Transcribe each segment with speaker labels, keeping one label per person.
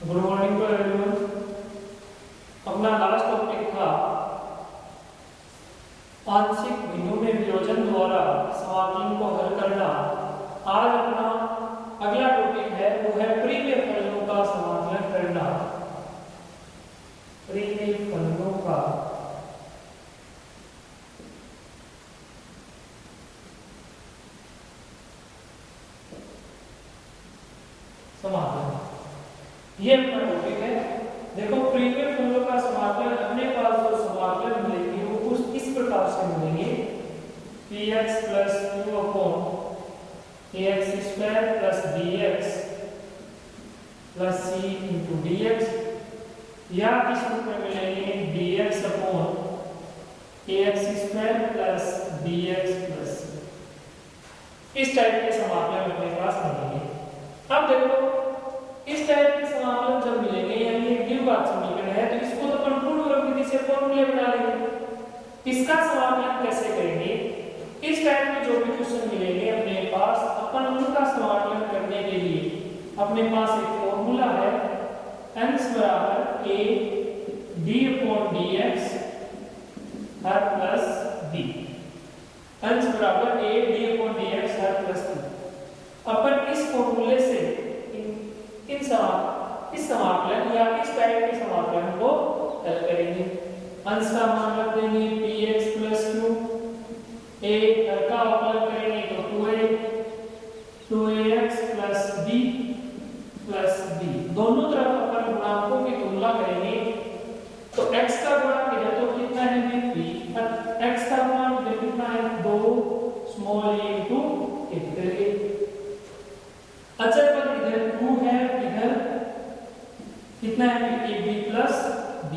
Speaker 1: Good morning to everyone. अपना last topic था आंशिक भिन्नों में वियोजन द्वारा समाकलन को हल करना। आज अपना अगला टॉपिक है वो है परिमेय फलनों का समाकलन करना। परिमेय फलनों का समाकलन, ये अपना टॉपिक है। देखो परिमेय फलनों का समाकलन, अपने पास जो समाकलन मिलेंगे वो कुछ इस प्रकार से मिलेंगे px plus q upon ax square plus bx plus c into dx, या इस रूप में मिलेंगे dx upon ax square plus bx plus c। इस टाइप के समाकलन अपने पास मिलेंगे। अब देखो इस टाइप के समाकलन जब मिलेंगे, यानी एक द्विघात समीकरण है, तो इसको तो अपन पूर्ण वर्ग विधि से फॉर्मूले बना लेंगे। इसका समाकलन कैसे करेंगे? इस टाइप के जो भी क्वेश्चन मिलेंगे अपने पास, अपन उनका समाकलन करने के लिए अपने पास एक फॉर्मूला है अंश बराबर a d upon dx her plus b। अंश बराबर a d upon dx her plus b। अपन इस फॉर्मूले से इस समाकलन या इस टाइप के समाकलन को हल करेंगे। अंश का मान रख देंगे px प्लस q, a हर का अवकलन करेंगे तो 2ax plus b plus b। दोनों तरफ अपन गुणांकों की तुलना करेंगे तो x का गुणांक इधर तो कितना है b, x का गुणांक इधर कितना है 2 small a into capital A। अचर पद इधर 2 है, इधर कितना है ab प्लस b।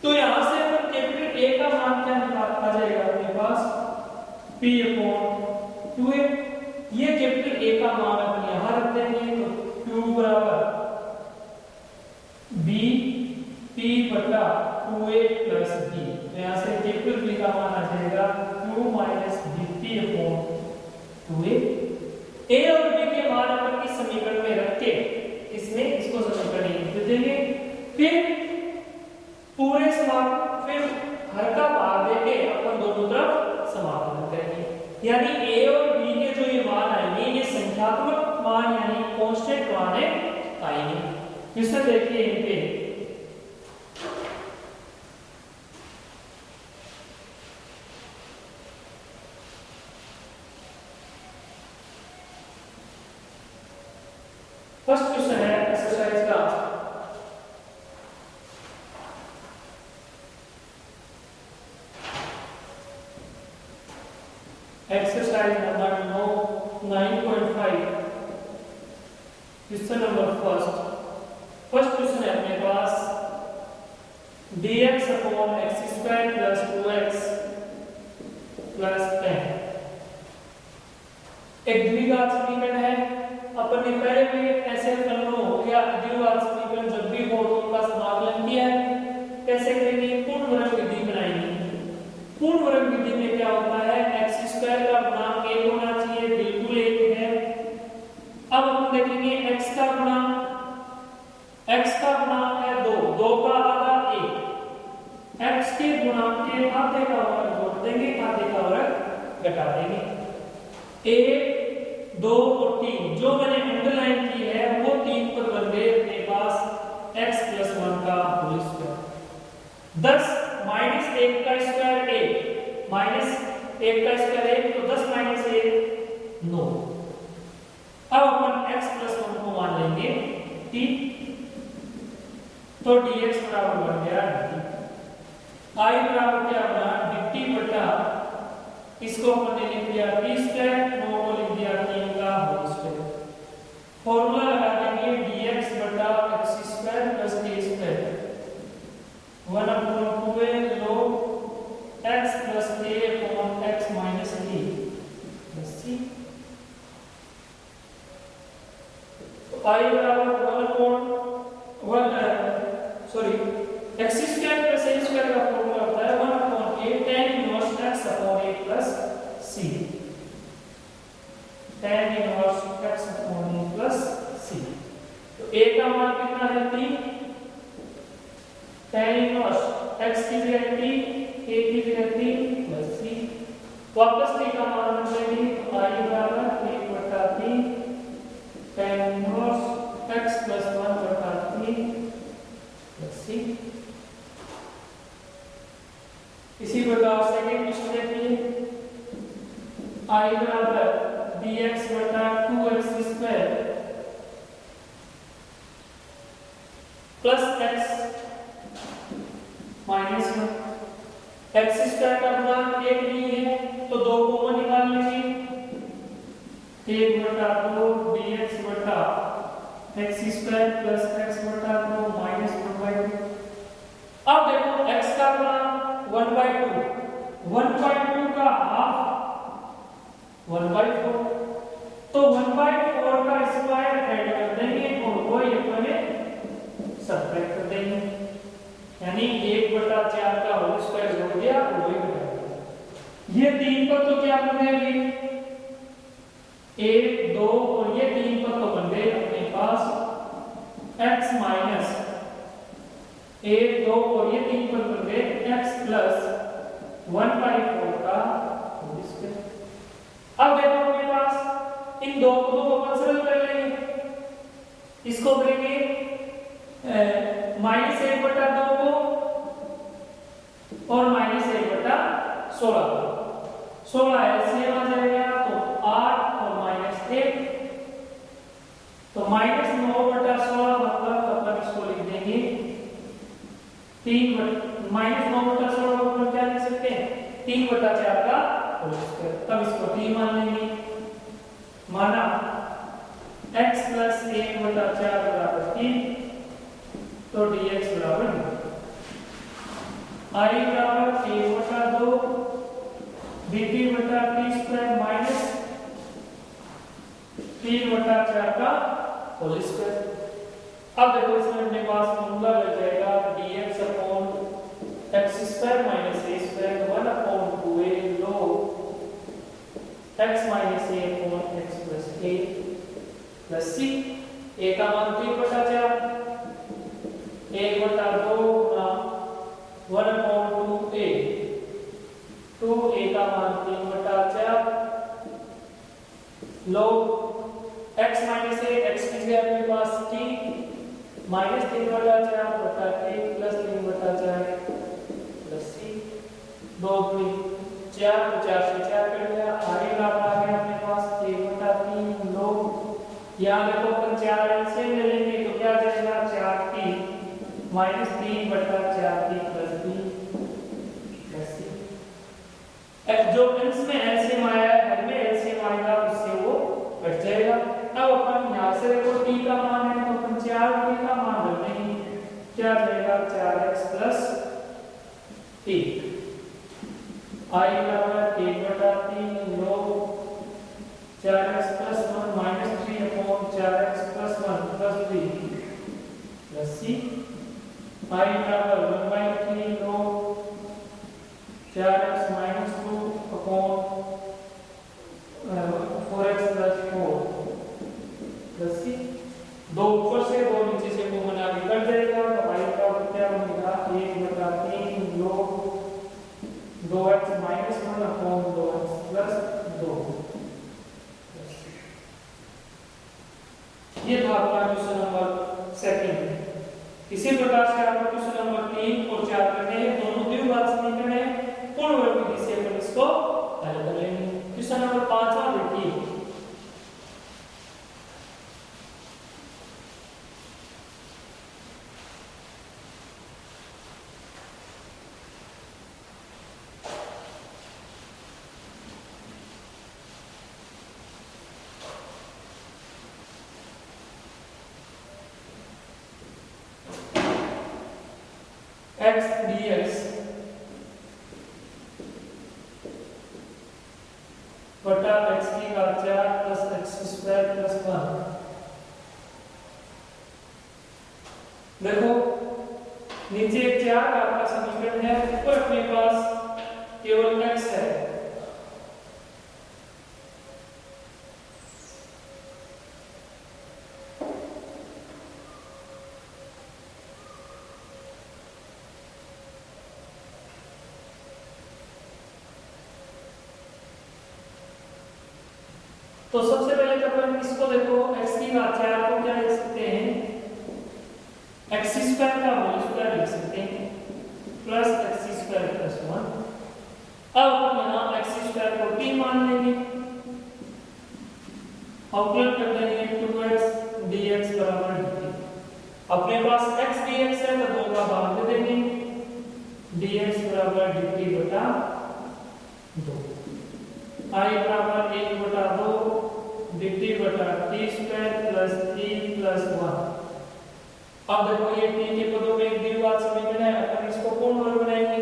Speaker 1: तो यहां से अपन कैपिटल A का मान क्या आ जाएगा अपने पास p अपॉन 2a। ये कैपिटल A का मान अपन यहां रख देंगे तो q बराबर b p बटा 2a प्लस b। तो यहां से कैपिटल B का मान आ जाएगा q minus bp upon 2a। a और b के मान अपन इस समीकरण में रख के इसमें इसको समीकरण लिख देंगे। फिर पूरे समाकलन, फिर हर का भाग देके अपन दोनों तरफ समाकलन करेंगे। यानी a और b के जो ये मान आएंगे ये संख्यात्मक मान यानी कांस्टेंट मान आएंगे। इससे देखिए इनके फर्स्ट क्वेश्चन है एक्सरसाइज का। Exercise number 9.5 question number first question है अपने पास dx upon x square plus 2x plus 10 एक द्विघात समीकरण है। अपन ने पहले भी ऐसे फलनों या द्विघात समीकरण जब भी हो तो उनका समाकलन किया है। कैसे करेंगे? पूर्ण वर्ग विधि बनाएंगे। पूर्ण वर्ग विधि में क्या होता है, x स्क्वायर का गुणांक 1 होना चाहिए, बिल्कुल 1 है। अब हम देखेंगे x का गुणांक है 2 का आधा 1। x के गुणांक के आधे का वर्ग जोड़ देंगे, आधे का वर्ग घटा देंगे। 1 2 और 3 जो मैंने अंडरलाइन की है वो 3 पद बन गए अपने पास x प्लस 1 का होल स्क्वायर। 10 माइनस 1 का स्क्वायर 1, माइनस 1 का स्क्वायर 1, तो 10 माइनस 1 9। अब अपन x प्लस 1 को मान लेंगे t, तो dx बराबर बन गया dt। I बराबर क्या बना dt बटा, इसको अपन ने लिख दिया t स्क्वायर, 9 को लिख दिया 3 का होल स्क्वायर। फॉर्मूला लगा देंगे dx बटा x square plus a square 1 upon 2a log x plus a upon x minus a plus c। तो I बराबर 1 upon x square plus a square का फॉर्मूला होता है 1 upon a tan inverse x upon a plus c। tan inverse x upon a plus c। तो a का मान कितना है 3, tan इनवर्स x की जगह 3, a की जगह 3 प्लस c, वापस t का मान रखेंगे तो i बराबर 1/3 tan inverse x plus 1/3 plus c। इसी प्रकार सेकंड क्वेश्चन देखिए, i बराबर dx बटा 2x square plus x minus 1, x square का गुणांक 1 नहीं है तो 2 कॉमन निकाल लेंगे, 1 बटा 2 dx बटा x स्क्वायर प्लस x बटा 2 माइनस 1/2। अब देखो x का गुणांक 1/2, 1/2 का हाफ 1/4, तो 1/4 का स्क्वायर ऐड कर देंगे और वही अपने सब्ट्रैक्ट कर देंगे, यानी 1/4 का होल स्क्वायर जोड़ दिया और वही घटा दिया। ये 3 पद तो क्या बन गए, 1 2 और ये 3 पद तो बन गए अपने पास x माइनस 1 2 और ये 3 पद बन गए x प्लस 1/4 का होल स्क्वायर। अब देखो अपने पास इन दो को अपन सरल कर लेंगे, इसको करेंगे -1/2 को और -1/16 को, 16 एलसीएम आ जाएगा तो 8 और -1 तो -9/16 मतलब अपन इसको लिख देंगे 9/16 को अपन क्या लिख सकते हैं 3/4 का होल स्क्वायर। तब इसको 3 मान लेंगे, माना x प्लस 1/4 बराबर 3 तो dx बराबर i बराबर 1/2 dt बटा t स्क्वायर माइनस 3/4 का होल स्क्वायर। अब देखो इसमें अपने पास फॉर्मूला लग जाएगा dx upon x square minus a square 1/2a log x minus a upon x plus a plus c। a का मान 3/4 1/2 गुना 1/2a, 2a का मान 3/4 log x minus a, x की जगह अपने पास t माइनस 3/4 बटा a प्लस 3/4 प्लस c, 2 2 4 तो 4 से 4 कट गया, आगे का आ गया अपने पास 1/3 log, यहाँ देखो अपन 4 एलसीएम ले लेंगे तो क्या आ जाएगा 4t minus 3/4t plus b plus c। जो अंश में एलसीएम आया है हर में एलसीएम आएगा उससे वो कट जाएगा। अब अपन यहाँ से देखो t का मान है तो अपन 4t का मान रख देंगे, क्या आ जाएगा 4x प्लस 1, i बराबर 1/3 log 4x plus 1 minus 3 upon 4x plus 1 plus 3 plus c, i बराबर 1/3 log 4x minus 2 upon 4x plus 4 plus c। 2 ऊपर से 2 नीचे से कॉमन आगे कट जाएगा तो i का क्या बनेगा 1/3 log 2x minus 1 upon 2x plus 2। ये था आपका क्वेश्चन नंबर सेकंड। इसी प्रकार से आपको क्वेश्चन नंबर 3 और 4 करने हैं, दोनों द्विघात समीकरण है, पूर्ण वर्ग विधि से अपन इसको हल कर लेंगे। क्वेश्चन नंबर 5 देखिए, x dx बटा x की घात 4 प्लस x स्क्वायर प्लस 1। देखो नीचे एक 4 का समीकरण है, ऊपर अपने पास केवल x है। तो सबसे पहले तो अपन इसको देखो x की घात 4 को क्या लिख सकते हैं, x स्क्वायर का होल स्क्वायर लिख सकते हैं प्लस x स्क्वायर प्लस 1। अब अपन यहाँ x स्क्वायर को t मान लेंगे, अवकलन कर देंगे 2x dx बराबर dt। अपने पास x dx है तो 2 का भाग दे देंगे, dx बराबर dt बटा 2, I बराबर 1 बटा 2 dt बटा t square plus t plus 1। अब देखो ये t के पदों में एक द्विघात समीकरण है, अपन इसको पूर्ण वर्ग बनाएंगे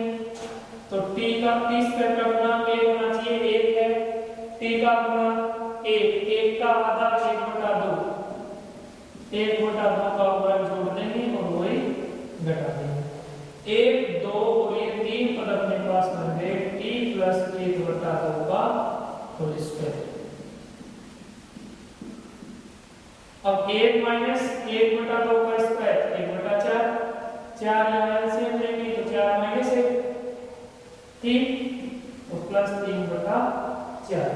Speaker 1: तो t का t स्क्वायर का गुणा 1 होना चाहिए, 1 है, t का गुणा 1, 1 का आधा 1 बटा 2, 1 बटा 2 का वर्ग जोड़ देंगे और वही घटा देंगे। 1 2 और ये 3 पद अपने पास बन गए t प्लस 1 बटा 2 का होल स्क्वायर। अब 1 माइनस 1 बटा 2 का स्क्वायर 1 बटा 4, 4 यहाँ एलसीएम लेंगे तो 4 माइनस 1 3 तो प्लस 3 बटा 4।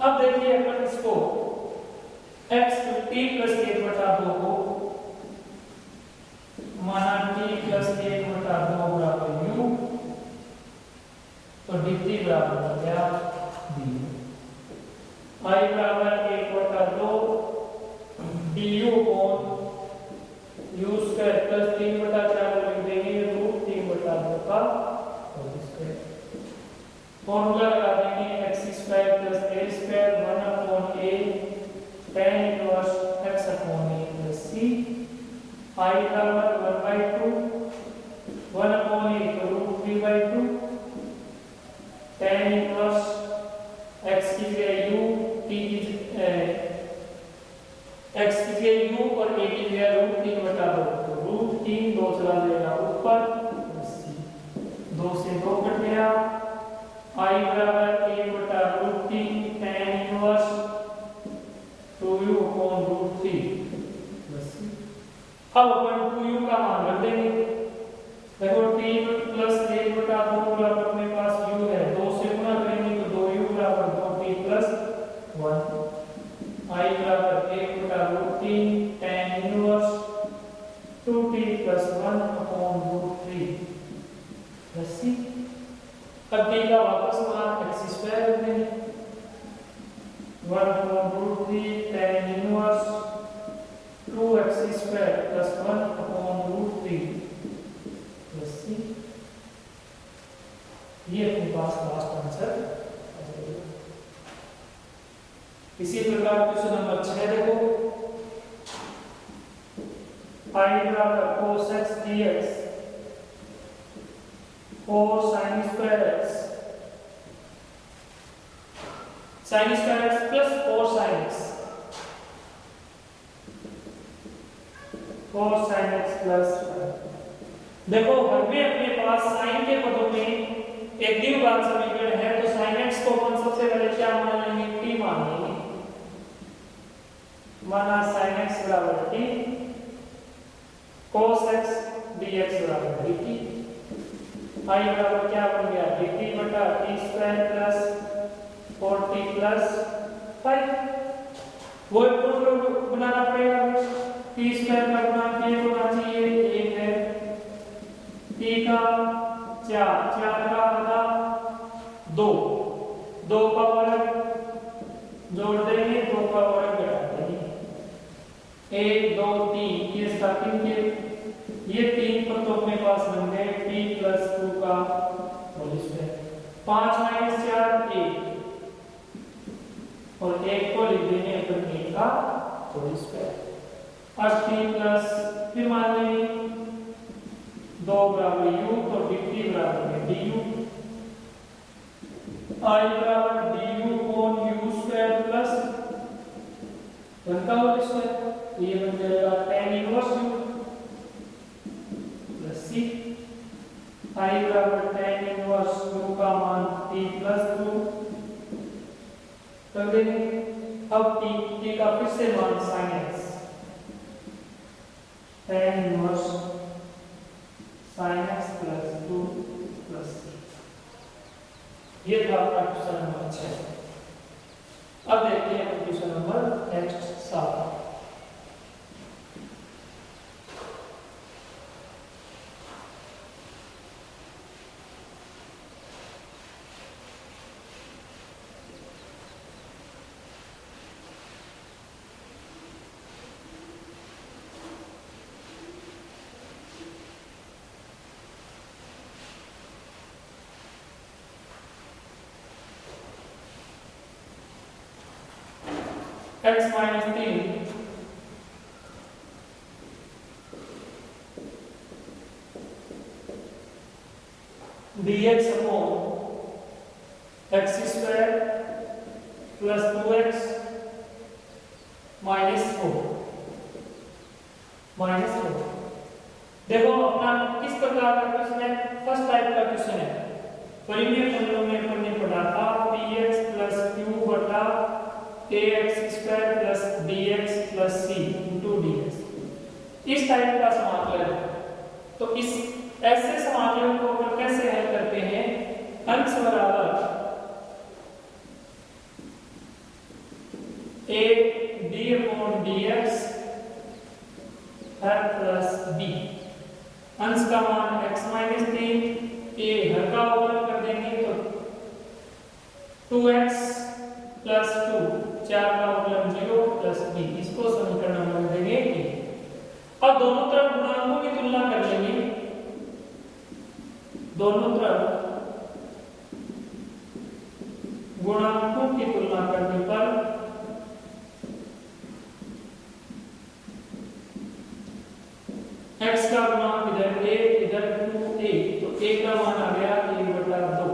Speaker 1: अब देखिए अपन इसको x t प्लस 1 बटा 2 को माना t प्लस 1 बटा 2 बराबर u, तो dt बराबर हो गया du, I बराबर 1 बटा 2 du upon u square plus 3 बटा 4 लिख देंगे रूट 3 बटा 2 का होल स्क्वायर। फॉर्मूला लगा देंगे x square plus a square 1 upon a tan inverse x upon a plus c, I बराबर 1/2 1 अपॉन a तो रूट 3/2 tan इनवर्स x की जगह u t की x की जगह u और a की जगह रूट 3 बटा 2 तो रूट 3 2 चला जाएगा ऊपर, 2 से 2 कट गया, I बराबर 1 बटा root 3 tan inverse 2u upon root 3 बस। अब अपन 2u का मान रख देंगे, देखो t प्लस 1 बटा 2 बराबर अपने पास u है, 2 से गुणा करेंगे तो 2u बराबर 2t प्लस 1, I बराबर 1 बटा root 3 tan inverse 2t plus 1 upon root 3 plus c। अब t का वापस मान x स्क्वायर रख देंगे, 1 upon root 3 tan inverse 2x square plus 1 upon root 3 plus c। ये अपने पास लास्ट आंसर। इसी प्रकार क्वेश्चन नंबर 6 देखो, I बराबर cos x dx cos sin square x sin square x plus cos sin x cos sin x plus. देखो हर में अपने पास sin के पदों में एक द्विघात समीकरण है तो sin x को अपन सबसे पहले क्या मान लेंगे, t मान लेंगे, माना sin x बराबर t cos x dx बराबर dt, I बराबर क्या बन गया dt बटा t square plus 4t plus 5। वो पूर्ण बनाना पड़ेगा, t स्क्वायर का गुणा k होना चाहिए, 1 है, t का 4 का आधा 2 का वर्ग जोड़ देंगे, 2 का वर्ग घटा देंगे, 1 2 3 ये स्टार्टिंग के ये 3 पद तो अपने पास बन गए t प्लस 2 का होल स्क्वायर, 5 माइनस 4 1 और 1 को लिख देंगे अपन 1 का होल स्क्वायर। अब t प्लस फिर मान लेंगे 2 बराबर u तो dt बराबर du, I बराबर du upon u square plus 1 का होल स्क्वायर, ये बन जाएगा tan inverse u plus c, I बराबर tan इनवर्स u का मान t प्लस 2 कर देंगे। अब t का फिर से मान sin x tan inverse sin x plus 2 plus c। ये था आपका क्वेश्चन नंबर 6। अब देखिए x minus 3 dx upon x square plus 2x minus 4 देखो अपना किस प्रकार का क्वेश्चन है, फर्स्ट टाइप का क्वेश्चन है। परिमेय फलनों में अपन ने पढ़ा था px प्लस q बटा ax square plus dx plus c into dx, इस टाइप का समाकलन। तो इस ऐसे समाकलन को अपन कैसे हल करते हैं, अंश बराबर a d upon dx her plus b, अंश का मान x माइनस 3, a हर का अवकलन कर देंगे तो 2x प्लस 2, 4 का अवकलन 0 प्लस b, इसको समीकरण नंबर देंगे a। अब दोनों तरफ गुणांकों की तुलना कर लेंगे, दोनों तरफ गुणांकों की तुलना करने पर x का गुणांक इधर a इधर 2a, तो a का मान आ गया a/2।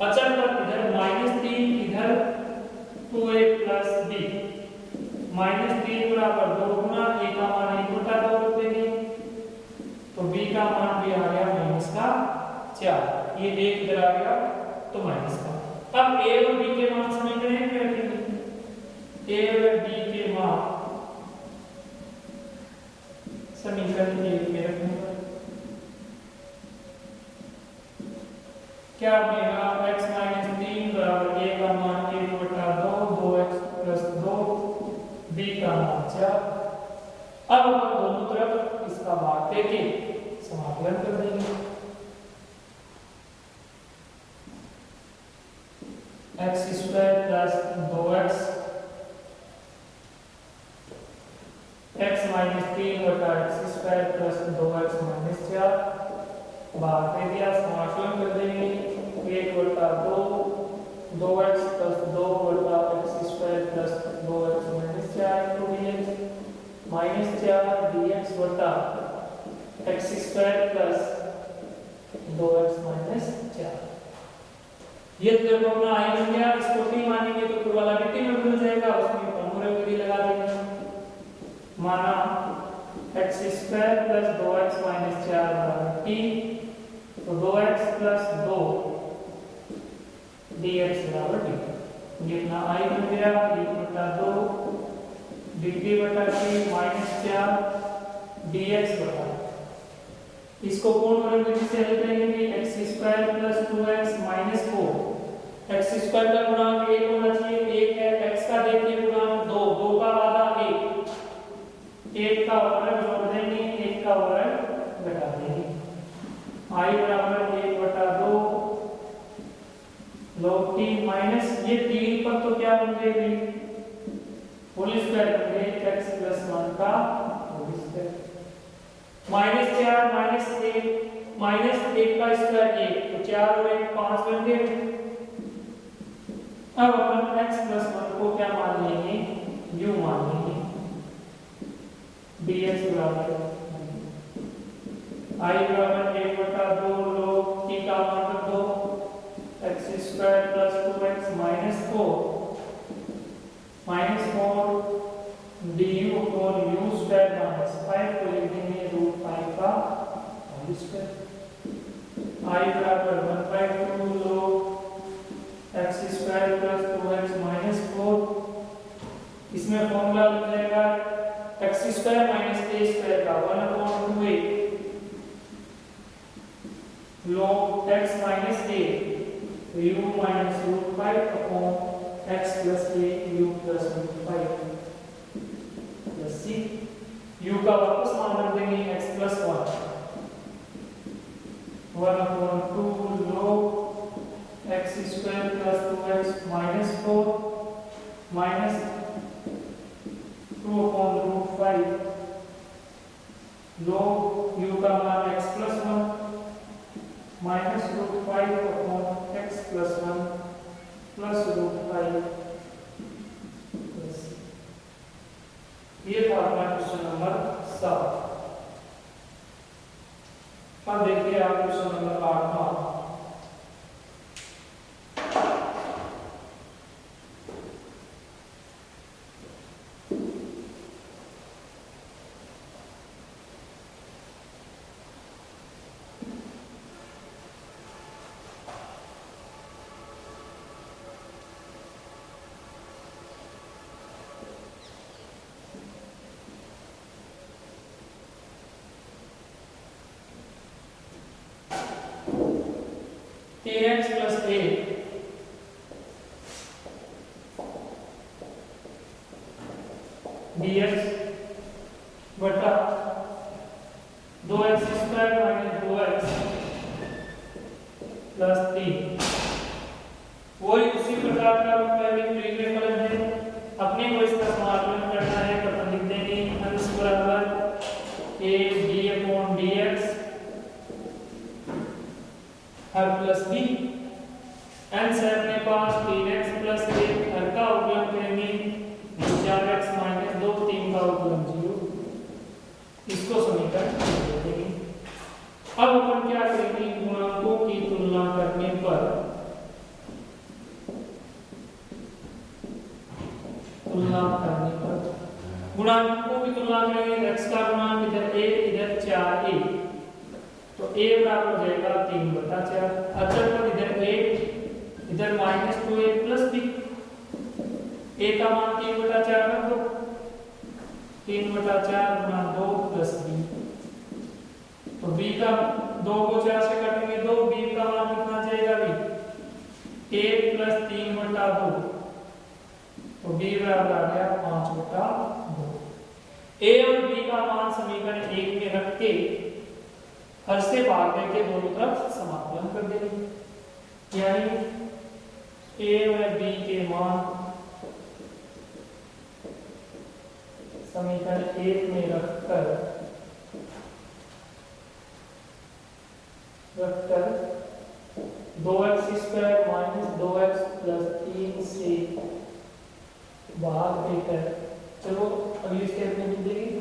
Speaker 1: अचर पर इधर -3 इधर 2a प्लस b, -3 बराबर 2 गुना a का मान 1/2 रख देंगे, तो b का मान भी आ गया -4, ये 1 इधर आ गया तो माइनस का। अब a और b के मान समीकरण में रखेंगे, a और b के मान समीकरण 1 में रखने पर क्या बनेगा, x माइनस 3 बराबर a का मान 1/2, 2x प्लस 2, b का मान 4। अब अपन दोनों तरफ इसका भाग देके समाकलन कर देंगे, x square plus 2x x minus 3 बटा x square plus 2x minus 4 भाग दे दिया, समाकलन कर देंगे 1/2 2x प्लस 2 बटा x square plus 2x minus 4 into dx minus 4 dx बटा x square plus 2x minus 4। ये तो जब अपना आई बन गया, इसको t मानेंगे तो पूरा वाला t में बदल जाएगा, उसमें फॉर्मूला विधि लगा देंगे, माना x square plus 2x minus 4 बराबर t, तो 2x प्लस 2 dx बराबर t, ये अपना i बन गया 1/2 dt बटा t माइनस 4 dx बटा, इसको पूर्ण वर्ग विधि से हल करेंगे, x square plus 2x minus 4, x square का गुणांक 1 होना चाहिए, 1 है, x का देखिए गुणांक 2, 2 का आधा 1, 1 का वर्ग जोड़ देंगे, 1 का वर्ग घटा देंगे, i बराबर 1/2 log t माइनस ये 3 पर तो क्या बन जाएगी, होल स्क्वायर बन गए x प्लस 1 का होल स्क्वायर, -4 -1 का स्क्वायर 1, तो 4 और 1 5 बन गए। अब अपन x प्लस 1 को क्या मान लेंगे, u मान लेंगे, dx बराबर i बराबर 1/2 log t का मान रख दो x square plus 2x minus 4 du upon u square minus 5 को लिख देंगे √5 का होल स्क्वायर, i बराबर 1/2 log x square plus 2x minus 4, इसमें फॉर्मूला लग जाएगा x square minus a square का 1/2a log x minus a u minus √5 upon x plus a u plus √5 plus c, u का वापस मान रख देंगे x plus 1/2 log x square plus 2x minus 4 minus 2/5 log u का मान x plus 1 minus √5 upon x plus 1 plus √5 plus ये था अपना क्वेश्चन नंबर 7। अब देखिए आप question number 8। x plus a dx बटा 2x square minus 2x plus 3। वही उसी प्रकार का पहले प्रीवियस फलन है, अपने को इसका समाकलन करना है तो अपन लिख देंगे अंश बराबर a d upon dx her plus b। अंश है अपने पास 3x प्लस 1 हर का अवकलन करेंगे 4x माइनस 2 3 का अवकलन 0। इसको समीकरण दे देंगे। अब अपन क्या करेंगे, गुणांकों की तुलना करने पर गुणांकों की तुलना करेंगे। x का गुणांक इधर a इधर 4a, तो a बराबर हो जाएगा 3/4। अचर पर इधर a इधर -2a प्लस b, a का मान 3/4 रख दो, 3/4 गुणा 2 प्लस b, तो b का 2 को 4 से काटेंगे 2, b का मान कितना जाएगा b 1 प्लस 3/2, तो b बराबर आ गया 5/2। a और b का मान समीकरण 1 में रख के हर से भाग करके दोनों तरफ समाकलन कर देंगे, यानी a और b के मान समीकरण 1 में रखकर 2x square minus 2x plus 3 से भाग देकर, चलो अगली स्टेप में लिख देंगे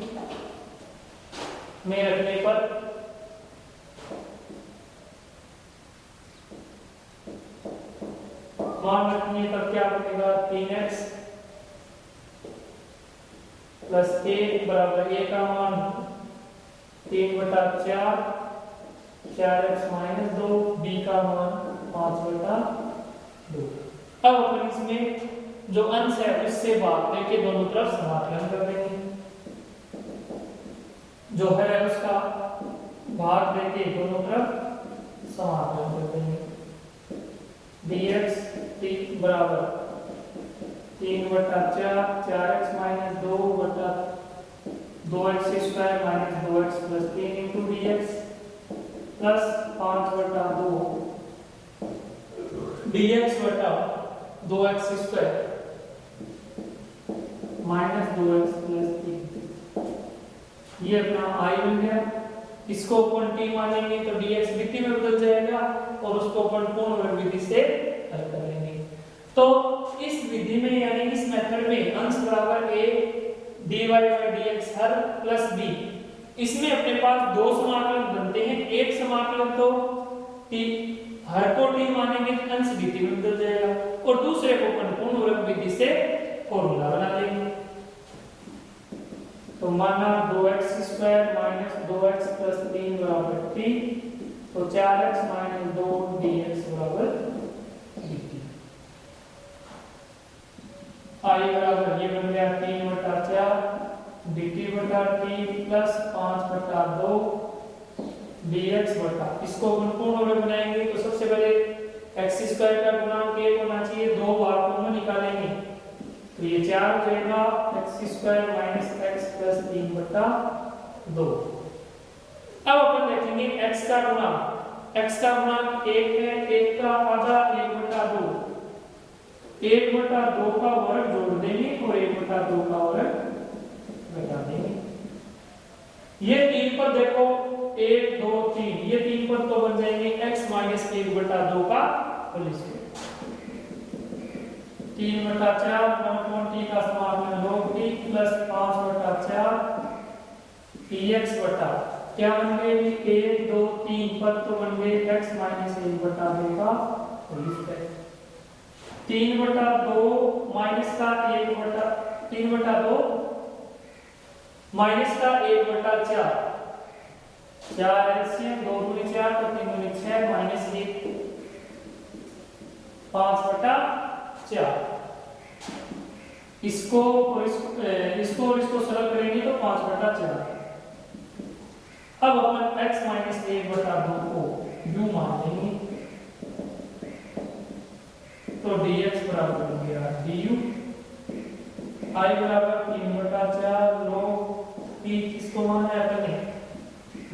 Speaker 1: में रखने पर मान रखने पर क्या बनेगा 3x प्लस 1 बराबर a का मान 3/4 4x माइनस 2, b का मान 5/2। अब अपन इसमें जो अंश है उससे भाग करके दोनों तरफ समाकलन कर देंगे, जो है उसका भाग देके दोनों तरफ समाकलन कर देंगे। dx बराबर 3/4 4x minus 2x square minus 2x plus 3 into dx plus 5/2 dx बटा 2x square minus 2x plus 3। ये अपना i बन गया। इसको अपन t मानेंगे तो dx dt में बदल जाएगा और उसको अपन पूर्ण वर्ग विधि से हल कर लेंगे। तो इस विधि में यानी इस मेथड में अंश बराबर a dy by dx her plus b, इसमें अपने पास दो समाकलन बनते हैं। एक समाकलन तो t हर को t मानेंगे तो अंश dt में बदल जाएगा और दूसरे को अपन पूर्ण वर्ग विधि से फॉर्मूला बना लेंगे। तो माना 2x square minus 2x plus 3 बराबर t, तो 4x माइनस 2 dx बराबर dt। i बराबर ये बन गया 3/4 dt बटा t प्लस 5/2 dx बटा, इसको अपन पूर्ण वर्ग बनाएंगे तो सबसे पहले x स्क्वायर का गुणांक 1 होना चाहिए, 2 भाग में निकालेंगे तो ये 4 हो जाएगा x square minus x plus 3/2। अब अपन देखेंगे x का गुणांक 1 है, 1 का आधा 1/2, 1/2 का वर्ग जोड़ देंगे और 1/2 का वर्ग घटा देंगे। ये 3 पद देखो 1 2 3, ये 3 पद तो बन जाएंगे x माइनस 1/2 का होल स्क्वायर। 3/4 1/t का समाकलन log t प्लस 5/4 dx बटा क्या बन गए 1 2 3 पद तो बन गए x माइनस 1/2 का होल स्क्वायर 3/2 माइनस का 3/2 माइनस का 1/4 4 एलसीएम 2 दूनी 4 तो 3 दूनी 6 माइनस 1 5/4 इसको और इसको सरल करेंगे तो 5/4 अब अपन x माइनस 1/2 को u मान लेंगे तो dx बराबर हो गया du I बराबर 3/4 log t किसको माना है अपने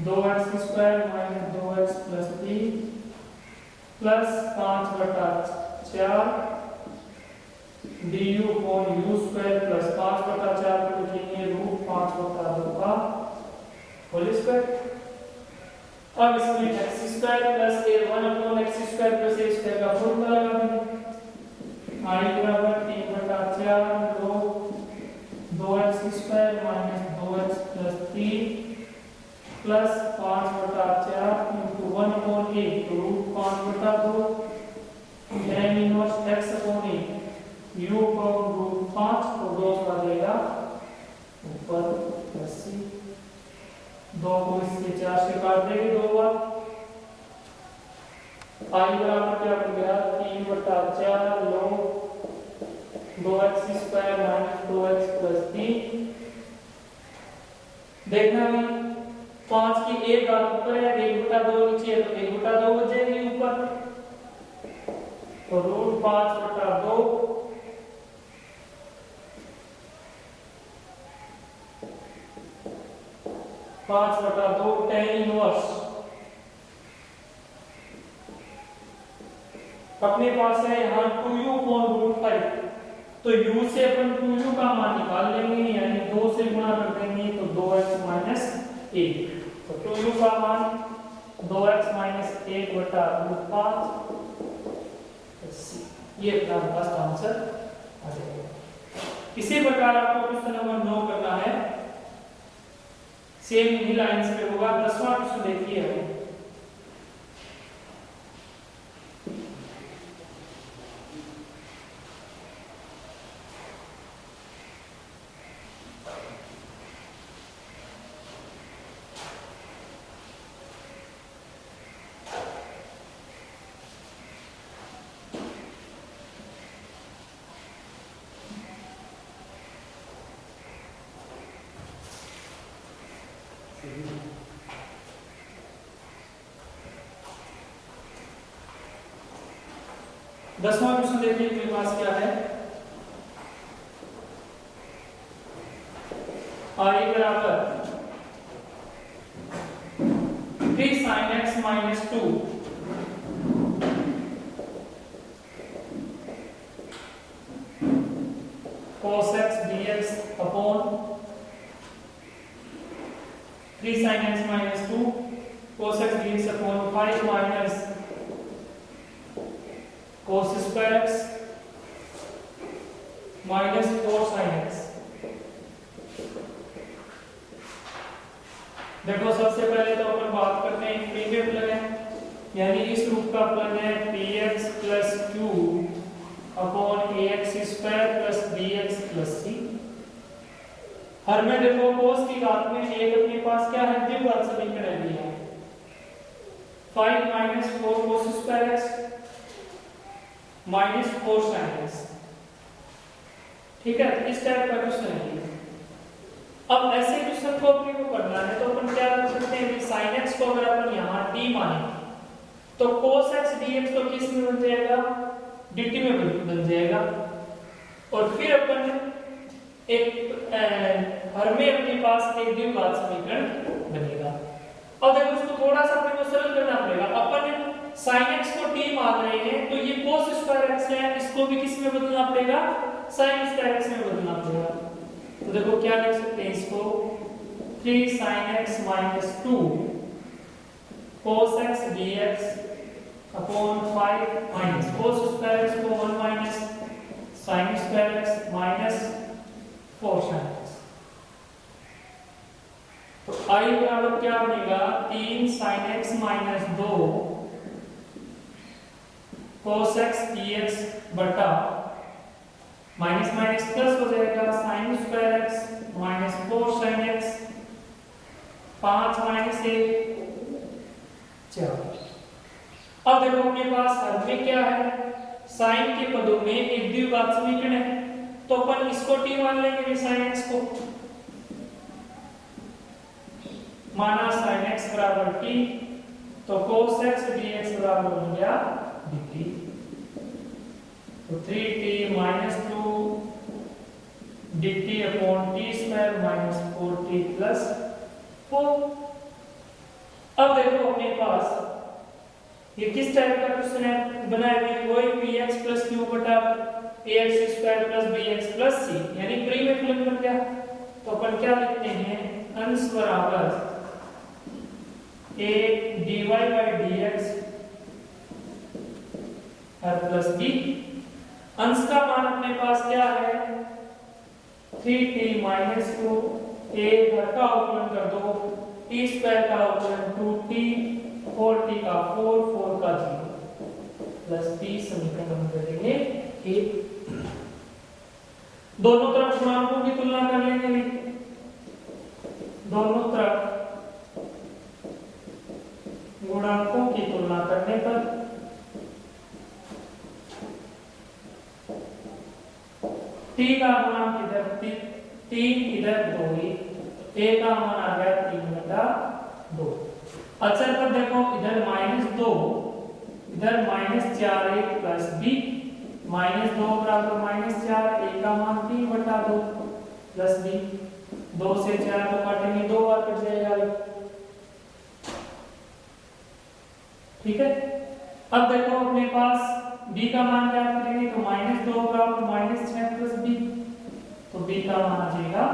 Speaker 1: 2x square minus 2x plus 3 plus 5/4 du upon u square plus 5/4 को लिखेंगे रूट 5/2 का होल स्क्वायर अब इसमें x square plus a1 upon x square plus a square का फॉर्मूला लगा देंगे I बराबर 3/4 log 2x square minus 2x plus 3 plus 5/4 into 1 upon a तो root 5/2 tan inverse x upon a u upon root 5 तो 2 आ जाएगा ऊपर plus c 2 को इससे 4 से काट देंगे 2 बार I बराबर क्या बन गया 3/4 log 2x square minus 2x plus 3 देखना भी 5 की एक घात ऊपर है 1/2 नीचे है तो 1/2 हो जाएगी ऊपर तो रूट 5/2 5/2 tan इनवर्स अपने पास है यहाँ 2u upon रूट 5 तो u से अपन 2u का मान निकाल लेंगे यानी 2 से गुणा कर देंगे तो 2x माइनस 1 तो 2u का मान 2x माइनस 1/5 ये अपना फर्स्ट आंसर आ जाएगा इसी प्रकार आपको क्वेश्चन नंबर 9 करना है सेम इन्हीं लाइंस पे होगा 10वां क्वेश्चन देखिए दसवां क्वेश्चन देखिए मेरे पास क्या है I बराबर 3 sin x minus 2 cos x dx upon 3 sin x minus 2 cos x dx upon 5 minus cos square x minus 4 sin x देखो सबसे पहले तो अपन बात करते हैं प्रीवियस प्लग है यानी इस रूप का प्लग है px plus q upon ax square plus bx plus c हर में देखो cos की घात में एक अपने पास क्या है द्विघात समीकरण लिया 5 minus 4 cos square x minus 4 sin x ठीक है इस टाइप का क्वेश्चन है अब ऐसे क्वेश्चन को अपने को करना है तो अपन क्या कर सकते हैं कि sin x को अगर अपन यहाँ t माने तो cos x dx तो किस में बन जाएगा dt में बन जाएगा और फिर अपन एक हर में अपने पास एक द्विघात समीकरण बनेगा अब देखो इसको थोड़ा सा अपने को सरल करना पड़ेगा अपन sin x को t मान रहे हैं तो ये cos स्क्वायर x है इसको भी किस में बदलना पड़ेगा sin स्क्वायर x में बदलना पड़ेगा तो देखो क्या लिख सकते हैं इसको 3 sin x minus 2 cos x dx upon 5 minus cos square x को 1 minus sine square x minus 4 sine x. तो आई बराबर क्या बनेगा 3 sine x minus 2 cos x dx बटा माइनस माइनस प्लस हो जाएगा sine square x minus 4 sine x 5 minus 1 4। अब देखो अपने पास हर में क्या है साइन के पदों में एक द्विघात समीकरण है, तो अपन इसको t मान लेंगे साइन x को। माना साइन x बराबर t, तो cos x dx बराबर हो गया dt। तो 3t minus 2 dt upon t square minus 4t plus 4। अब देखो अपने पास ये किस टाइप का क्वेश्चन है बनाया हुआ, कोई px प्लस q बटा ax square plus bx plus c, यानी प्री में फलन बन गया। तो अपन क्या लिखते हैं अंश बराबर a dy by dx r plus b। अंश का मान अपने पास क्या है 3t माइनस 2 a घर का अवकलन कर दो t स्क्वायर का अवकलन 2t 4t का 4 का 0 प्लस b समीकरण हम करेंगे 1। दोनों तरफ गुणांकों की तुलना कर लेंगे। दोनों तरफ गुणांकों की तुलना करने पर t का गुणांक इधर 3 इधर 2 ही, a का मान आ गया 3 बटा 2। अचर पर देखो इधर -2 इधर -4a प्लस b, -2 बराबर -4, a का मान 3 बटा 2 प्लस b। 2 से 4 को काटेंगे 2 बार कट जाएगा। ठीक है, अब देखो अपने पास b का मान क्या करेंगे तो -2 बराबर -6 प्लस b, तो b का मान आ जाएगा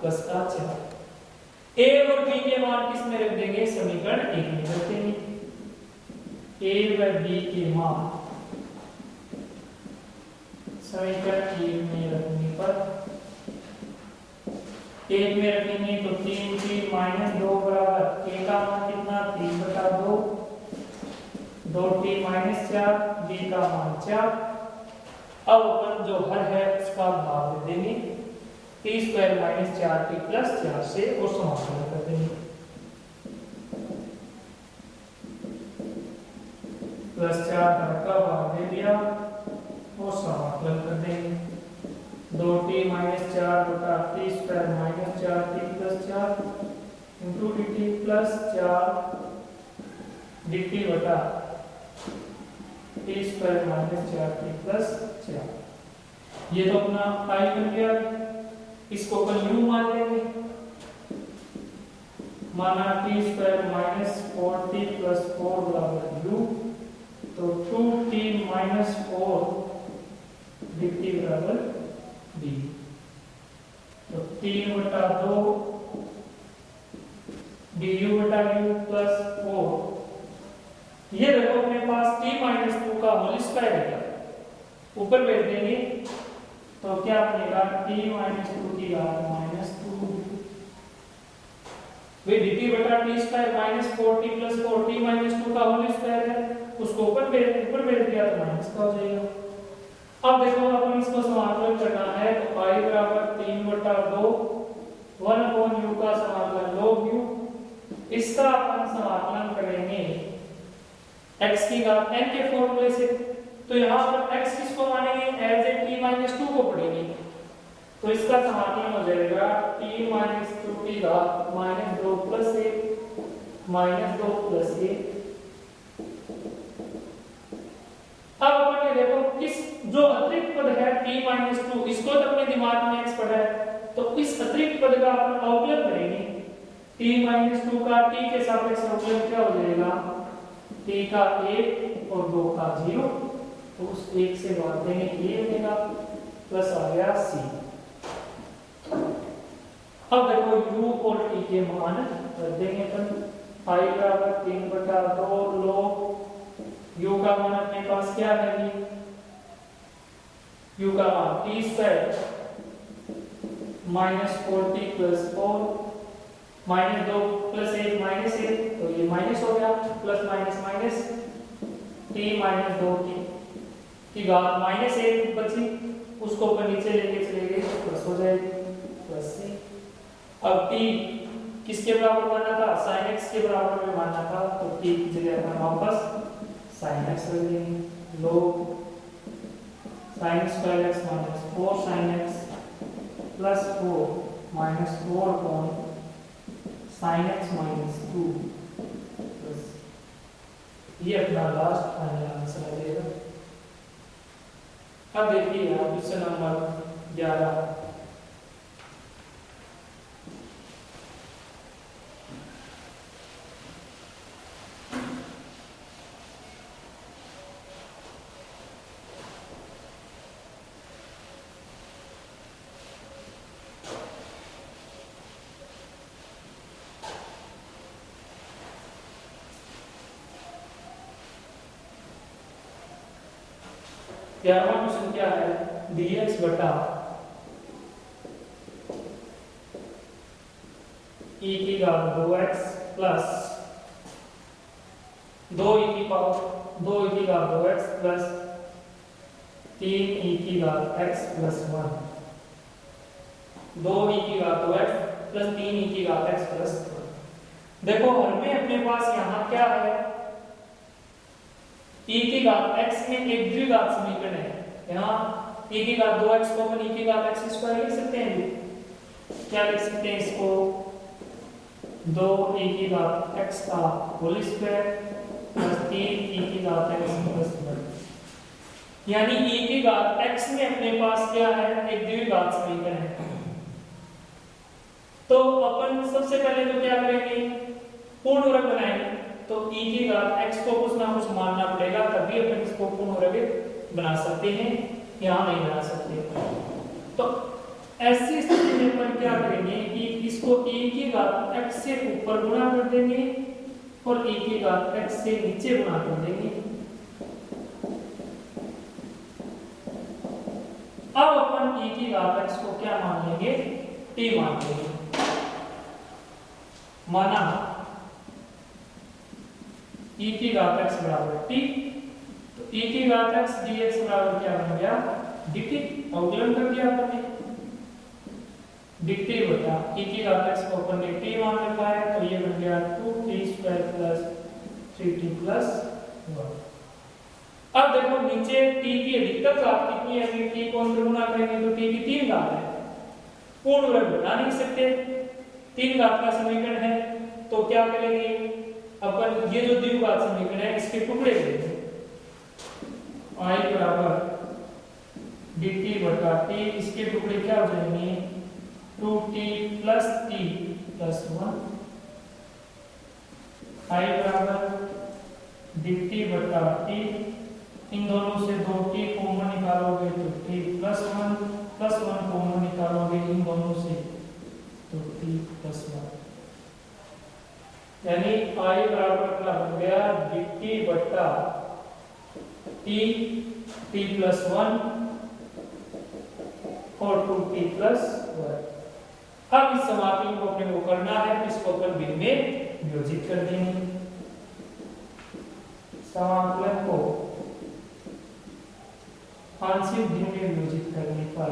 Speaker 1: प्लस का 4। a और b के मान किस में रख देंगे समीकरण 1 में रख देंगे। a व b के मान समीकरण 1 में रखने पर 1 में रखेंगे तो 3 -2 बराबर a का मान कितना 3 बटा 2, 2t माइनस 4, b का मान 4। अब अपन जो हर है उसका भाग दे देंगे t square minus 4t plus 4 से और समाकलन कर देंगे। प्लस 4 का भाग दे दिया और समाकलन कर देंगे। 2t माइनस 4 बटा t square minus 4t plus 4 into dt plus 4 dt बटा t square minus 4t plus 4। ये तो अपना पाई बन गया, इसको अपन u मान लेंगे। माना t square minus 4t plus 4 बराबर u, तो 2t माइनस 4 dt बराबर b। तो 3 बटा 2 du बटा u प्लस 4। ये देखो अपने पास t माइनस 2 का होल स्क्वायर है, ऊपर बैठ देंगे तो क्या बनेगा t माइनस 2 की घात माइनस 2 वे dt बटा t square minus 4t plus 4t minus 2 का होल स्क्वायर है, उसको ऊपर बैठ दिया तो माइनस का हो जाएगा। अब देखो अपन इसको समाकलन करना है तो i बराबर 3 बटा 2 1 अपॉन u का समाकलन log u। इसका अपन समाकलन करेंगे x की घात n के फॉर्मूले से, तो यहाँ पर x किसको मानेंगे एज ए t माइनस 2 को पढ़ेंगे, तो इसका समाकलन हो जाएगा t माइनस 2 की घात माइनस 2 प्लस 1 माइनस 2 प्लस 1। अब अपन ये देखो किस जो अतिरिक्त पद है t माइनस 2, इसको तो अपने दिमाग में x पढ़ा है, तो इस अतिरिक्त पद का अपन अवकलन करेंगे। t माइनस 2 का t के सापेक्ष अवकलन क्या हो जाएगा t का 1 और 2 का 0, तो उस 1 से भाग देंगे a बनेगा प्लस आ गया c। अब देखो u और t के मान रख देंगे अपन। i बराबर 3 बटा 2 log u का मान अपने पास क्या है u का मान T square minus 4t plus 4 minus 2 plus 1 minus 1, तो ये माइनस हो गया, plus minus minus t minus 2t की घात माइनस 1 बची, उसको ऊपर नीचे लेके चले गए तो प्लस हो जाएगी, प्लस c। अब t किसके बराबर मानना था, sin x के बराबर में मानना था, तो t की जगह अपन वापस sin x रख देंगे, log sin square x minus 4 sin x plus 4 minus 4 upon sin x minus 2 plus, ये अपना लास्ट फाइनल आंसर आ जाएगा। अब देखिए आप क्वेश्चन नंबर 11, ग्यारहवां क्वेश्चन क्या है, dx बटा e की घात 2x प्लस 2e की पावर 2e की घात 2x प्लस 3e की घात x प्लस 1, 2e की घात 2x प्लस 3e की घात x प्लस 1। देखो हमें अपने पास यहाँ क्या है, e की घात x में एक द्विघात समीकरण है, यहाँ e की घात 2x को अपन e की घात x स्क्वायर लिख सकते हैं, क्या लिख सकते हैं इसको, 2e की घात x का होल स्क्वायर प्लस 3e की घात x प्लस 1, यानी e की घात x में अपने पास क्या है, एक द्विघात समीकरण है। तो अपन सबसे पहले तो क्या करेंगे, पूर्ण वर्ग बनाएंगे, तो e की घात x को कुछ ना कुछ मानना पड़ेगा, तभी अपन इसको पूर्ण वर्ग बना सकते हैं, यहाँ नहीं बना सकते। तो ऐसी स्थिति में अपन क्या करेंगे कि इसको e की घात x से ऊपर गुणा कर देंगे और e की घात x से नीचे गुणा कर देंगे। अब अपन e की घात x को क्या मान लेंगे, t मान लेंगे, माना e की घात x बराबर t, तो e की घात x dx बराबर क्या बन गया, dt, अवकलन कर दिया आपने, dt बटा e की घात x को अपन ने t मान रखा है, तो ये बन गया 2t square plus 3t plus 1। अब देखो नीचे t की अधिकतम घात कितनी है, t को अंदर गुणा करेंगे तो t की 3 घात है, पूर्ण वर्ग बना नहीं सकते, 3 घात का समीकरण है, तो क्या करेंगे अपन, ये जो द्विघात समीकरण है इसके टुकड़े करेंगे, i बराबर dt बटा t, इसके टुकड़े क्या हो जाएंगे, 2t plus t plus 1, i बराबर dt बटा t, इन दोनों से 2t कॉमन निकालोगे तो t प्लस 1 प्लस 1 कॉमन निकालोगे इन दोनों से तो t प्लस 1, यानी i बराबर क्या हो गया, dt बटा t, t प्लस 1 और 2t प्लस 1। अब इस समाकलन को अपने को करना है, तो इसको अपन भिन्न में वियोजित कर देंगे, समाकलन को आंशिक भिन्न में वियोजित करने पर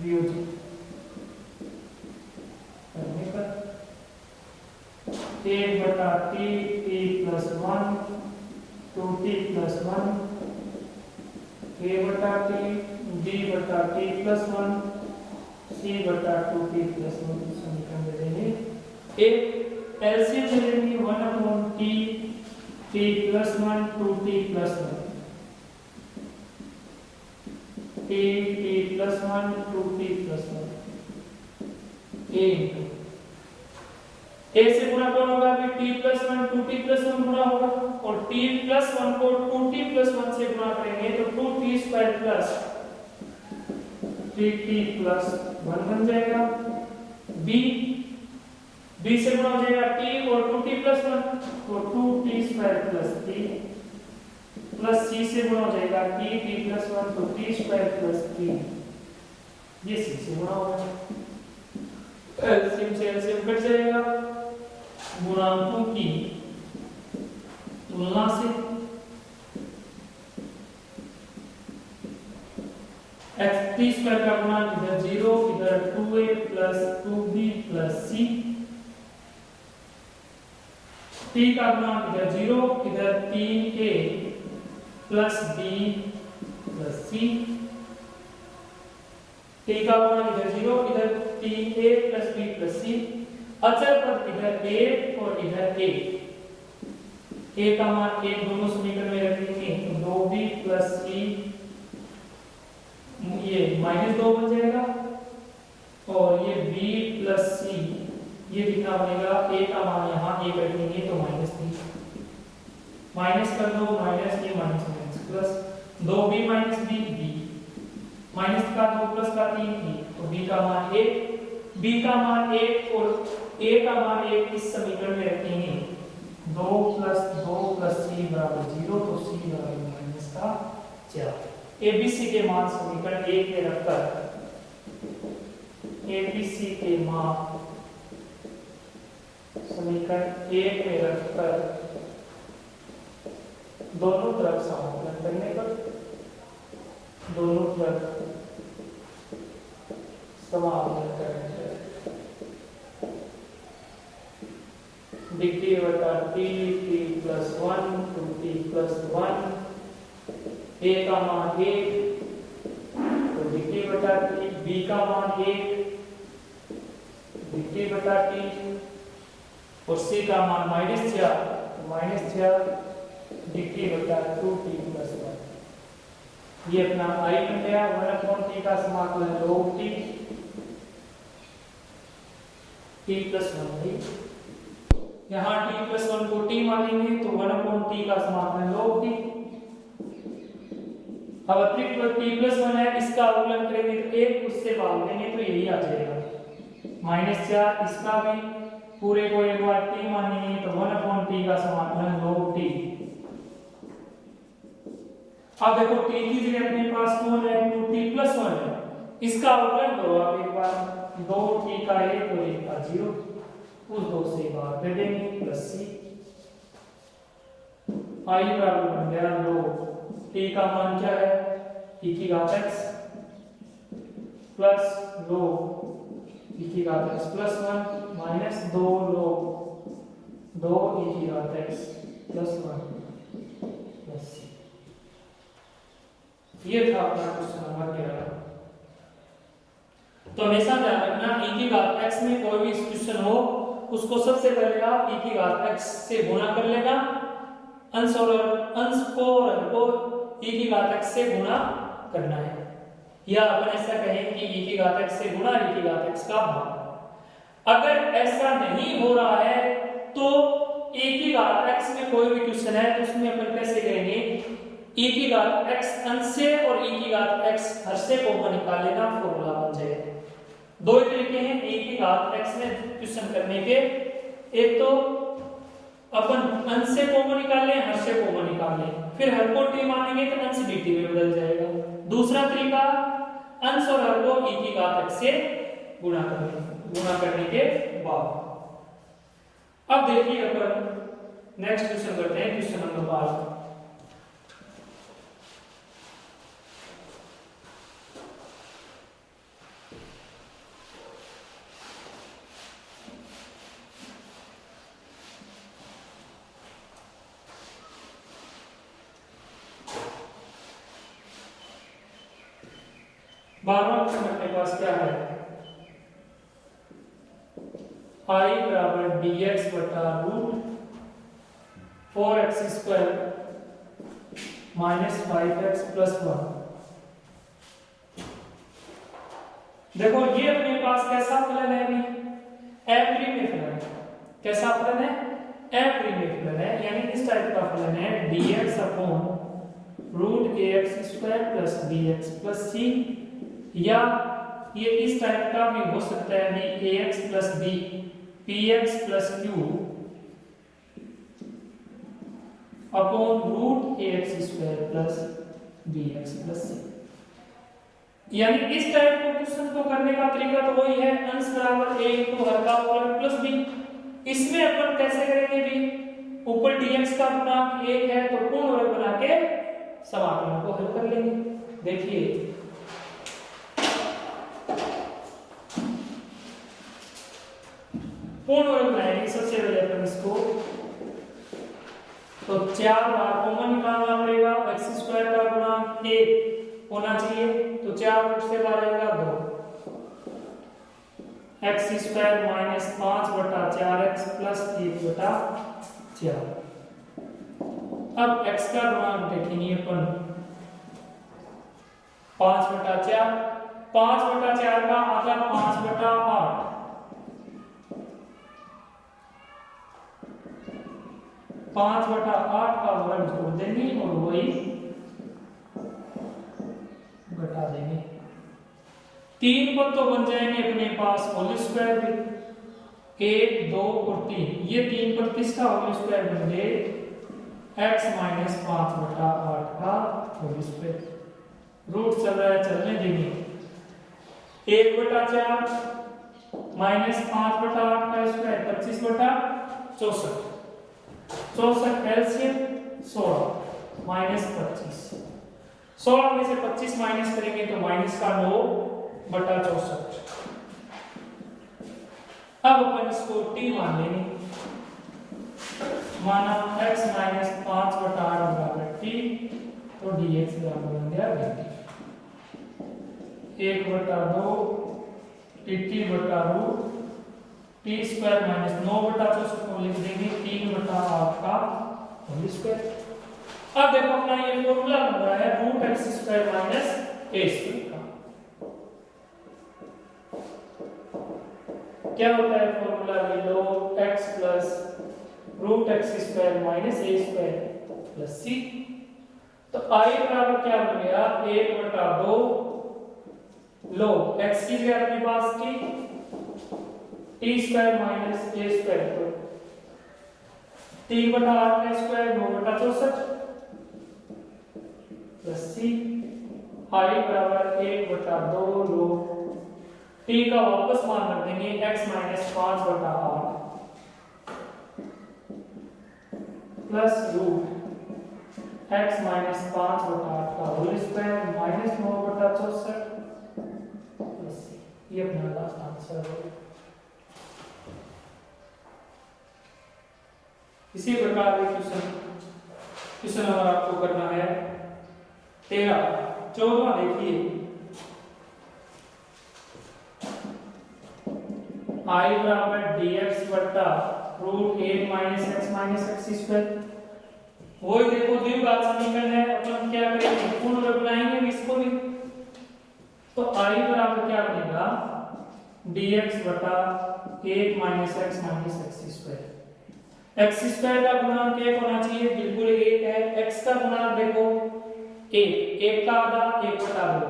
Speaker 1: वियोजित करने पर 1 बटा t, t plus 1, 2t plus 1, a बटा t, b बटा t प्लस 1, c बटा 2t प्लस 1 समीकरण दे देंगे। एक एलसीएम ले लेंगे 1 upon t, t plus 1, 2t plus 1, t, t plus 1, 2t plus 1, a से गुणा कौन होगा, अभी t प्लस 1 2t प्लस 1 गुणा होगा, और t प्लस 1 को 2t प्लस 1 से गुणा करेंगे तो 2t square plus 3t plus 1 बन जाएगा। b b से गुणा हो जाएगा t और 2t प्लस 1 तो 2t square plus t plus c से गुणा हो जाएगा t प्लस 1 तो t स्क्वायर प्लस t, ये c से गुणा होगा, एलसीएम से एलसीएम कट जाएगा, गुणांकों की तुलना से xt स्क्वायर का गुणांक इधर 0 इधर 2a plus 2b plus c, t का गुणांक इधर 0 इधर 3a plus b plus c, t का गुणांक इधर 0 इधर 3a plus b plus c, अचर पद इधर a और इधर a, a का मान 1 दोनों समीकरण में रखेंगे तो 2b प्लस c ये -2 बन जाएगा और ये b प्लस c ये कितना बनेगा, a का मान यहाँ 1 रखेंगे तो -3, माइनस कर दो माइनस ये minus minus plus 2b minus b b minus का 2 प्लस का 3 3 तो b का मान 1, b का मान 1 और a का मान 1 इस समीकरण में रखेंगे 2 प्लस c बराबर 0 तो c बराबर माइनस का 4। ABC के मान समीकरण 1 में रखकर ABC के मान समीकरण 1 में रखकर दोनों तरफ समाकलन करने पर दोनों तरफ समाकलन करने पर dt बटा t plus 1 2t plus 1 a का मान 1 तो dt बटा t, b का मान 1 dt बटा t और c का मान -4 तो -4 dt बटा 2t प्लस 1। ये अपना i बन गया 1/t का समाकलन log t t प्लस 1 यहाँ t प्लस 1 को t मानेंगे तो 1/t का समाकलन log t। अब अतिरिक्त t प्लस 1 है इसका अवकलन करेंगे तो एक उससे भाग देंगे तो यही आ जाएगा -4, इसका भी पूरे को एक बार t मानेंगे तो 1/t का समाकलन log t। अब देखो t की जगह अपने पास कौन है 2t प्लस 1 है, इसका अवकलन करो आप एक बार 2t का 1 और 1 का 0 उस 2 से भाग दे देंगे प्लस c i बराबर बन गया log t का मान क्या है e की घात x प्लस log e की घात x plus 1 minus 2 log 2 e की घात x प्लस 1 प्लस c। ये था अपना क्वेश्चन नंबर 11। तो हमेशा ध्यान रखना e की घात x में कोई भी क्वेश्चन हो उसको सबसे पहले आप e की घात x से गुणा कर लेना, अंश को और हर को e की घात x से गुणा करना है, या अपन ऐसा कहें कि e की घात x से गुणा e की घात x का भाग। अगर ऐसा नहीं हो रहा है तो e की घात x में कोई भी क्वेश्चन है तो उसमें अपन कैसे करेंगे e की घात x अंश से और e की घात x हर से कॉमन निकाल लेना, फॉर्मूला बन जाएगा। दो ही तरीके हैं e की घात x में क्वेश्चन करने के, एक तो अपन अंश से कॉमन निकाल लें हर से कॉमन निकाल लें फिर हर को t मानेंगे तो अंश dt में बदल जाएगा। दूसरा तरीका अंश और हर को e की घात x से गुणा करने के बाद। अब देखिए अपन नेक्स्ट क्वेश्चन करते हैं, क्वेश्चन नंबर 12। बारहवां क्वेश्चन अपने पास क्या है, i बराबर dx बटा root 4x square minus 5x plus 1। देखो ये अपने पास कैसा फलन है अभी, अपरिमेय फलन है। कैसा फलन है, अपरिमेय फलन है, यानी इस टाइप का फलन है dx upon root ax square plus bx plus c, या ये इस टाइप का भी हो सकता है भी ax plus b px plus q upon root ax square plus bx plus c। यानी इस टाइप को क्वेश्चन को करने का तरीका तो वही है, अंश बराबर a इनटू हर का वर्ग प्लस b। इसमें अपन कैसे करेंगे भी, ऊपर dx का गुणांक 1 है तो पूर्ण वर्ग बना के समाकलन को हल कर लेंगे। देखिए पूर्ण वर्ग बनाएंगे सबसे पहले अपन इसको, तो 4 बार कॉमन निकालना पड़ेगा, x स्क्वायर का गुणांक 1 होना चाहिए तो 4 रूट से बाहर आएगा 2, x स्क्वायर माइनस 5 बटा 4x प्लस 1 बटा 4। अब x का गुणांक देखेंगे अपन 5 बटा 4, 5 बटा 4 का आधा 5 बटा 8, 5 बटा 8 का वर्ग जोड़ देंगे और वही घटा देंगे। 3 पद तो बन जाएंगे अपने पास होल स्क्वायर भी, 1 2 और 3, ये 3 पद किसका होल स्क्वायर बन गए, x माइनस 5 बटा 8 का होल स्क्वायर। रूट चल रहा है, चलने देंगे, 1 बटा 4 माइनस 5 बटा 8 का स्क्वायर 25 बटा 64, 64 एलसीएम 16 माइनस 25, 16 में से 25 माइनस करेंगे तो माइनस का 9 बटा 64। अब अपन इसको t मान लेंगे, माना x माइनस 5 बटा 8 बराबर t, तो dx बराबर बन गया dt, 1 बटा 2 dt बटा रूट टी स्क्वायर माइनस 9 बटा 64 को लिख देंगे 3 बटा 8 का होल स्क्वायर। अब देखो अपना ये फॉर्मूला बन रहा है root x square minus a square का। क्या होता है फॉर्मूला, ले लो x plus root x square minus a square plus c. तो i बराबर क्या बन गया, 1 बटा 2 लो x की जगह अपने पास T square minus a square, तो 3 बटा 8 का स्क्वायर 9 बटा 64 प्लस सी, आई बराबर 1 बटा 2 लो टी का वापस मान रख देंगे x माइनस 5 बटा 8 प्लस रूट x माइनस 5 बटा 8 का होल स्क्वायर माइनस 9 बटा 64 प्लस सी। ये अपना लास्ट आंसर है। इसी प्रकार के क्वेश्चन अगर आपको करना है 13 14 देखिए, i बराबर dx बटा root 8 minus x minus x square. वही देखो द्विघात समीकरण है, अपन क्या करेंगे पूर्ण वर्ग बनाएंगे इसको भी, तो i बराबर क्या बनेगा dx बटा 8 minus x minus x square. x square का गुणांक 1 होना चाहिए, बिल्कुल 1 है। x का गुणांक देखो 1, 1 का आधा 1 बटा 2,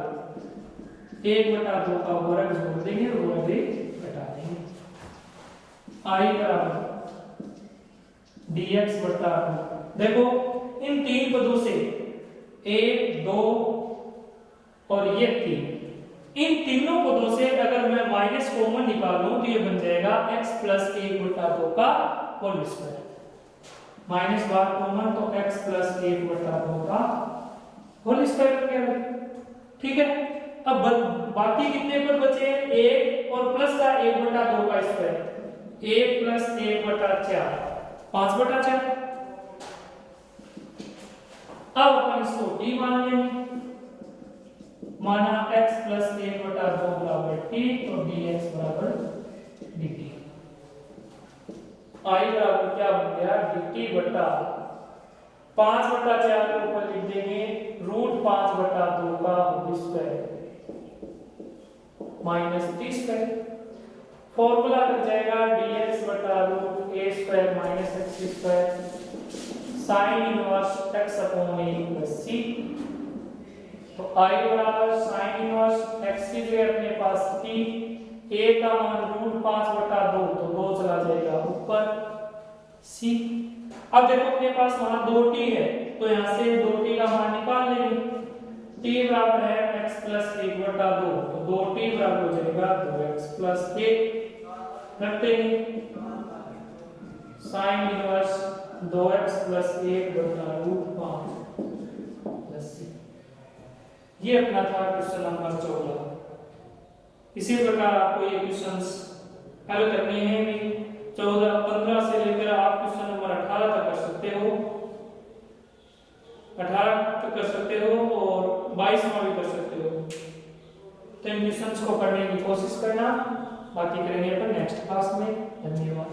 Speaker 1: 1 बटा 2 का वर्ग जोड़ देंगे और वर्ग भी घटा देंगे। i बराबर dx बटा 2, देखो इन तीन पदों से 1 2 और ये 3, इन तीनों पदों से अगर मैं माइनस कॉमन निकालूं तो ये बन जाएगा x प्लस 1 बटा 2 का होल स्क्वायर, माइनस बार कॉमन तो x प्लस 1 बटा 2 का होल स्क्वायर बन गया। ठीक है, अब बाकी कितने पद बचे, 1 और प्लस का 1 बटा 2 का स्क्वायर, 1 प्लस 1 बटा 4 5 बटा 4। अब अपन इसको t मान लेंगे, माना x प्लस 1 बटा 2 बराबर t, तो dx बराबर dt। i बराबर क्या बन गया dt बटा 5 बटा 4 को ऊपर लिख देंगे रूट 5 बटा 2 का whole square minus t square. Formula लग जाएगा dx बटा root a square minus x square sine inverse x upon a plus c। तो i बराबर साइन इनवर्स x की जगह अपने पास t a का मान √5/2 तो 2 चला जाएगा ऊपर c। अब देखो अपने पास वहां 2t है तो यहां से 2t का मान निकाल लेंगे। t बराबर है x + 1/2 तो 2t बराबर हो जाएगा 2x + 1 रखते हैं sin इनवर्स 2x + 1/√5 + ये अपना था क्वेश्चन नंबर 14। इसी प्रकार आपको ये क्वेश्चंस हल करने हैं भी 14 15 से लेकर आप क्वेश्चन नंबर 18 तक कर सकते हो, 18 तक कर सकते हो और 22वां भी कर सकते हो। तो इन क्वेश्चंस को करने की कोशिश करना, बाकी करेंगे अपन नेक्स्ट क्लास में। धन्यवाद।